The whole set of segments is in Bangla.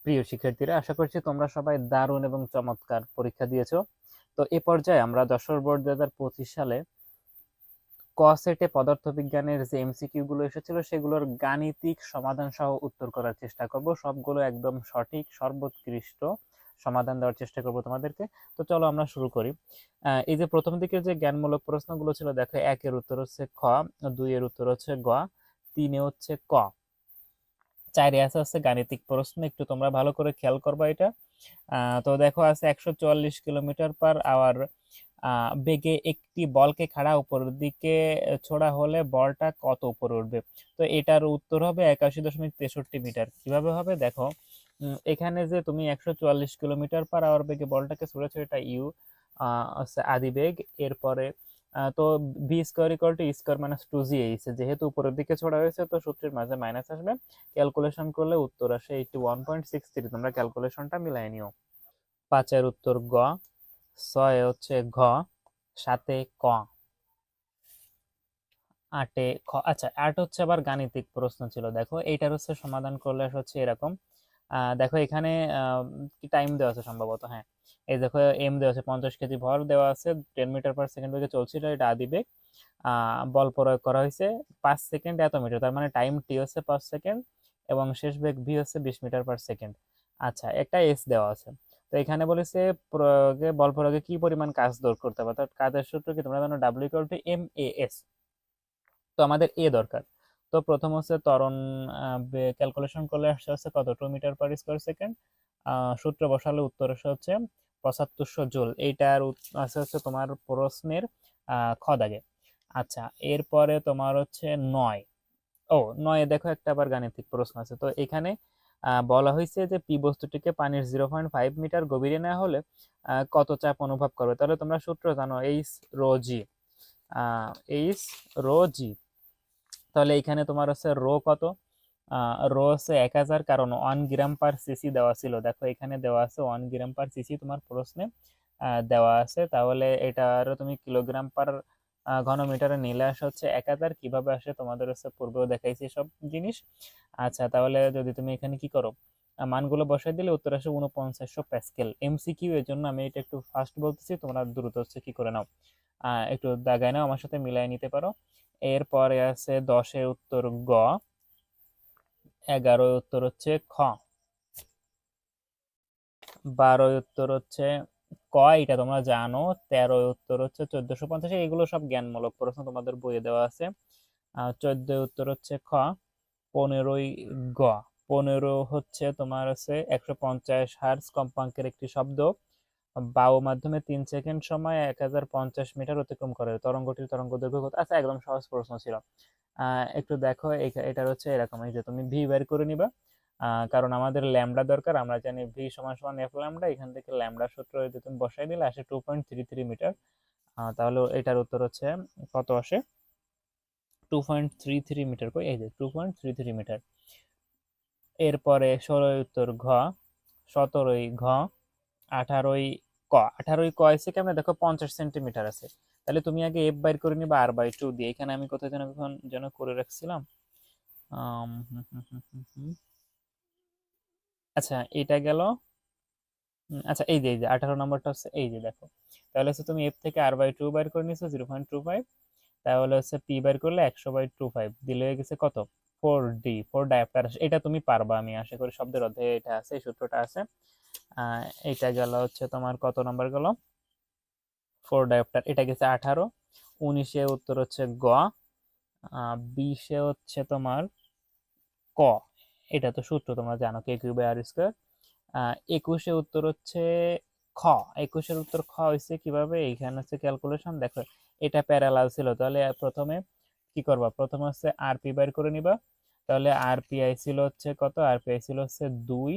প্রিয় শিক্ষার্থীরা, আশা করছি তোমরা সবাই দারুণ এবং চমৎকার পরীক্ষা দিয়েছো। তো এ পর্যায়ে আমরা যশোর বোর্ড 2025 সালে ক সেটে পদার্থবিজ্ঞানের যে এমসিকিউ গুলো এসেছিল সেগুলোর গাণিতিক সমাধান সহ উত্তর করার চেষ্টা করব। সবগুলো একদম সঠিক সর্বোৎকৃষ্ট সমাধান দেওয়ার চেষ্টা করব তোমাদেরকে। তো চলো আমরা শুরু করি। এই যে প্রথম দিকের যে জ্ঞানমূলক প্রশ্নগুলো ছিল, দেখো 1 এর উত্তর হচ্ছে খ, 2 এর উত্তর হচ্ছে গ, 3 এ হচ্ছে ক, 4 এ আছে গাণিতিক প্রশ্ন। একটু তোমরা ভালো করে খেয়াল করবা এটা। তো দেখো আছে 144 কিলোমিটার/আওয়ার বেগে একটি বলকে খাড়া উপরের দিকে ছোড়া হলে বলটা কত উপরে উঠবে। তো এটার উত্তর হবে 81.63 মিটার। কিভাবে হবে দেখো, এখানে যে তুমি 144 কিলোমিটার/আওয়ার বেগে বলটাকে ছুড়েছো, এটা ইউ আদি বেগ। এরপরে তো B square equal to E square minus 2জি এইচ, যেহেতু উপরের দিকে ছোড়া হয়েছে তো সূত্রের মাঝে মাইনাস আসবে। ক্যালকুলেশন করলে উত্তর আসে 81.63। তোমরা ক্যালকুলেশনটা মিলাই নিও। 5 এর উত্তর গ, 6 হচ্ছে ঘ, 7 ক, 8 খ। আচ্ছা, 8 হচ্ছে আবার গাণিতিক প্রশ্ন ছিল। দেখো এইটার হচ্ছে সমাধান করলে হচ্ছে এরকম। দেখো এখানে কি টাইম দেওয়া আছে সম্ভবত, হ্যাঁ। এই দেখো এম দেওয়া আছে, 50 কেজি ভর দেওয়া আছে, 10 মিটার/সেকেন্ড বেগে চলছিল, এটা আদি বেগ। বল প্রয়োগ করা হয়েছে 5 সেকেন্ড এত মিটার, তার মানে টাইম টি হচ্ছে 5 সেকেন্ড এবং শেষ বেগ ভি হচ্ছে 20 মিটার/সেকেন্ড। আচ্ছা, একটা এস দেওয়া আছে। তো এখানে বলেছে বল প্রয়োগে কি পরিমাণ কাজ দৌড় করতে হবে, অর্থাৎ কাজের সূত্র কি তোমরা জানো, W equal to M A S. তো আমাদের এ দরকার। তো প্রথম হচ্ছে ত্বরণ ক্যালকুলেশন করলে আসছে হচ্ছে কত, 2 মিটার/স্কয়ার সেকেন্ড। সূত্র বসালে উত্তর আসে হচ্ছে 7500 জুল। এইটার আছে হচ্ছে তোমার প্রশ্নের খ দাগে। আচ্ছা, এরপরে তোমার হচ্ছে 9। ও 9 দেখো একটা আবার গাণিতিক প্রশ্ন আছে। তো এখানে বলা হয়েছে যে পি বস্তুটিকে পানির 0.5 মিটার গভীরে নেওয়া হলে কত চাপ অনুভব করবে। তাহলে তোমরা সূত্র জানো, এইচ রো জি। এইচ রো জি। তাহলে এখানে তোমার হচ্ছে রো কত, রো হচ্ছে 1000, কারণ 1 গ্রাম/সিসি দেওয়া ছিল। দেখো এখানে দেওয়া আছে 1 গ্রাম/সিসি তোমার প্রশ্নে দেওয়া আছে। তাহলে এটা আরো তুমি কিলোগ্রাম পার ঘনমিটারে নিলে আসে হচ্ছে 1000। কিভাবে আসে তোমাদের হচ্ছে পূর্বেও দেখাইছি সব জিনিস। আচ্ছা, তাহলে যদি তুমি এখানে কি করো, মানগুলো বসাই দিলে উত্তর আসে 4900 প্যাসকেল। এমসিকিউ এর জন্য আমি এটা একটু ফাস্ট বলতেছি, তোমরা দ্রুত হচ্ছে কি করে নাও, একটু দাগায় নাও, আমার সাথে মিলাই নিতে পারো। এরপরে আছে 10 এর উত্তর গ, 11 উত্তর হচ্ছে খ, 12 উত্তর হচ্ছে ক, এটা তোমরা জানো। 13 উত্তর হচ্ছে 1450। এগুলো সব জ্ঞানমূলক প্রশ্ন, তোমাদের বইয়ে দেওয়া আছে। 14 উত্তর হচ্ছে খ, 15 গ, 15 হচ্ছে তোমার আছে 150 হার্জ কম্পাঙ্কের একটি শব্দ বায়ু মাধ্যমে 3 সেকেন্ড সময় 1050 মিটার অতিক্রম করে, তরঙ্গটির তরঙ্গ দৈর্ঘ্য কত। আচ্ছা, একদম সহজ প্রশ্ন ছিল। একটু দেখো এটার হচ্ছে এরকম, এই যে তুমি ভি বের করে নিবা, কারণ আমাদের ল্যামডা দরকার। আমরা জানি ভি সমান সমান এফ ল্যামডা। এখান থেকে ল্যামডা সূত্র যদি তুমি বসাই দিলে আসে 2.33 মিটার। তাহলে এটার উত্তর হচ্ছে কত আসে, 2.33 মিটার। কই, এই যে 2.33 মিটার। এরপরে 16 উত্তর ঘ, 17 ঘ, 18 ক। 18 ক এসে কেমন দেখো 50 সেন্টিমিটার আছে। তাহলে তুমি আগে এফ বাইর করে নিবা r/2 দিয়ে। এখানে আমি কোথায় যেন যেন করে রাখছিলাম। আচ্ছা, এটা গেল। আচ্ছা, এই যে 18 নম্বরটা হচ্ছে, এই যে দেখো, তাহলে হচ্ছে তুমি এফ থেকে r/2 বাইর করে নিছো 0.25। তাহলে হচ্ছে পি বাইর করলে 100/25 দিলে হয়ে গেছে কত, 4d, 4 ডায়াপ্টার। এটা তুমি পারবা, আমি আশা করি শব্দের অধ্যায়ে এটা আছে, এই সূত্রটা আছে। এটা গেল হচ্ছে তোমার কত নম্বর গেল, 4 ডায়াপ্টার। এটা গেছে 18। 19 উত্তর হচ্ছে গ, 20 হচ্ছে তোমার ক। এটা তো সূত্র তোমরা জানো, কে কিউব আর স্কয়ার। 21 উত্তর হচ্ছে খ। 21 উত্তর খ হয়েছে কিভাবে, এইখানে হচ্ছে ক্যালকুলেশন দেখো, এটা প্যারালাল ছিল। তাহলে প্রথমে কি করবা, প্রথমে হচ্ছে আর পি বাইর করে নিবা। তাহলে আর পি আই ছিল হচ্ছে কত, আর পি আই ছিল হচ্ছে 2।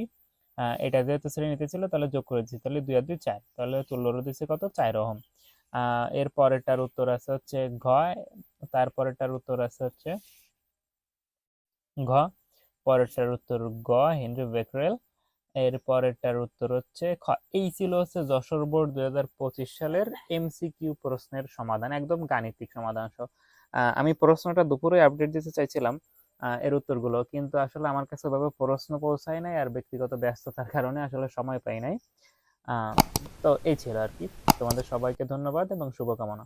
এটা যেহেতু শ্রেণীতে ছিল তাহলে যোগ করে দিচ্ছি, তাহলে 2 আর 2 4, তাহলে তুল্য রোধ দিচ্ছে কত, 4 ওহম। এর পরেরটার উত্তর আছে হচ্ছে ঘ, তারপরেরটার উত্তর আছে হচ্ছে ঘ, পরেরটার উত্তর গ, হেনরি বেকরেল। এর পরেরটার উত্তর হচ্ছে খ। এই ছিল হচ্ছে যশোর বোর্ড 2025 সালের এমসিকিউ প্রশ্নের সমাধান, একদম গাণিতিক সমাধান সহ। আমি প্রশ্নটা দুপুরে আপডেট দিতে চাইছিলাম, এর উত্তরগুলো, কিন্তু আসলে আমার কাছে ওভাবে প্রশ্ন পৌঁছায় নাই, আর ব্যক্তিগত ব্যস্ততার কারণে আসলে সময় পাই নাই। তো এই ছিল আর কি। তোমাদের সবাইকে ধন্যবাদ এবং শুভকামনা।